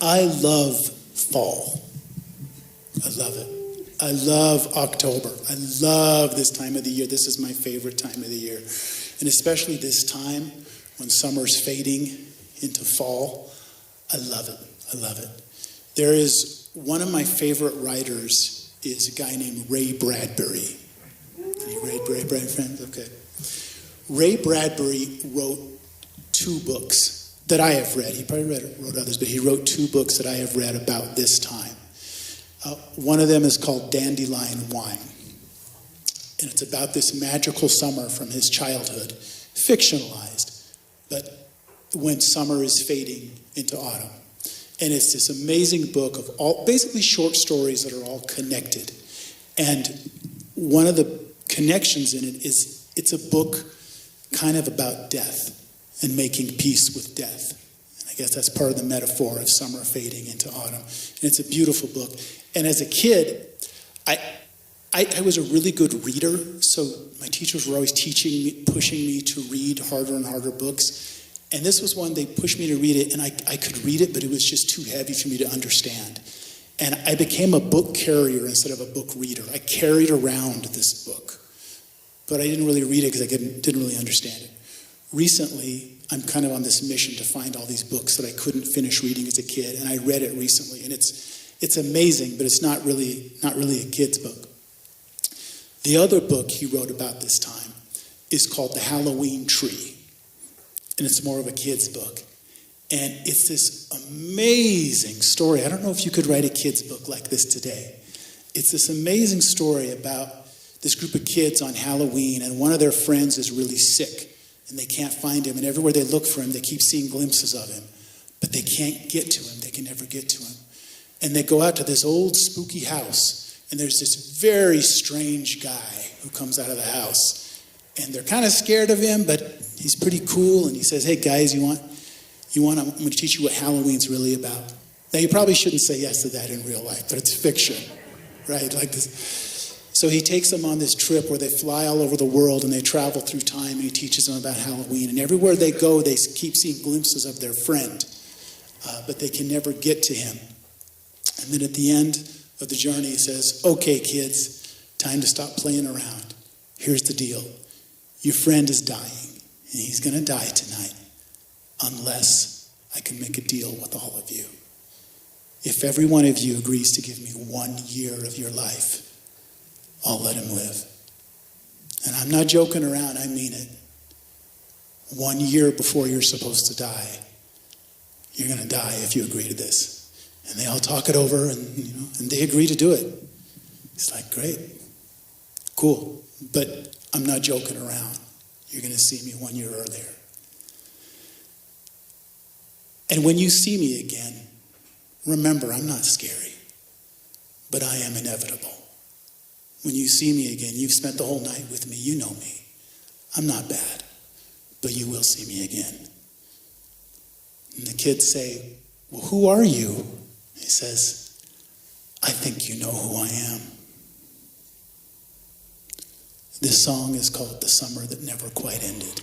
I love fall. I love it. I love October. I love this time of the year. This is my favorite time of the year. And especially this time when summer's fading into fall. I love it. I love it. There is one of my favorite writers is a guy named Ray Bradbury. Any Ray Bradbury friends? Okay. Ray Bradbury wrote 2 books that I have read. He probably wrote others, but he wrote 2 books that I have read about this time. One of them is called Dandelion Wine. And it's about this magical summer from his childhood, fictionalized, but when summer is fading into autumn. And it's this amazing book of all, basically short stories that are all connected. And one of the connections in it is it's a book kind of about death and making peace with death. And I guess that's part of the metaphor of summer fading into autumn. And it's a beautiful book. And as a kid, I was a really good reader, so my teachers were always teaching me, pushing me to read harder and harder books. And this was one, they pushed me to read it, and I could read it, but it was just too heavy for me to understand. And I became a book carrier instead of a book reader. I carried around this book, but I didn't really read it because I didn't really understand it. Recently, I'm kind of on this mission to find all these books that I couldn't finish reading as a kid, and I read it recently, and it's amazing, but it's not really a kid's book. The other book he wrote about this time is called The Halloween Tree, and it's more of a kid's book. And it's this amazing story. I don't know if you could write a kid's book like this today. It's this amazing story about this group of kids on Halloween, and one of their friends is really sick, and they can't find him, and everywhere they look for him, they keep seeing glimpses of him, but they can't get to him. They can never get to him. And they go out to this old spooky house, and there's this very strange guy who comes out of the house. And they're kind of scared of him, but he's pretty cool. And he says, hey, guys, I'm going to teach you what Halloween's really about. Now, you probably shouldn't say yes to that in real life, but it's fiction, right? Like this. So he takes them on this trip where they fly all over the world, and they travel through time, and he teaches them about Halloween. And everywhere they go, they keep seeing glimpses of their friend, but they can never get to him. And then at the end of the journey, he says, okay, kids, time to stop playing around. Here's the deal. Your friend is dying, and he's going to die tonight unless I can make a deal with all of you. If every one of you agrees to give me 1 year of your life, I'll let him live. And I'm not joking around, I mean it. 1 year before you're supposed to die, you're going to die if you agree to this. And they all talk it over, and they agree to do it. It's like, great, cool, but I'm not joking around. You're going to see me 1 year earlier. And when you see me again, remember, I'm not scary, but I am inevitable. When you see me again, you've spent the whole night with me. You know me. I'm not bad, but you will see me again. And the kids say, well, who are you? He says, I think you know who I am. This song is called The Summer That Never Quite Ended.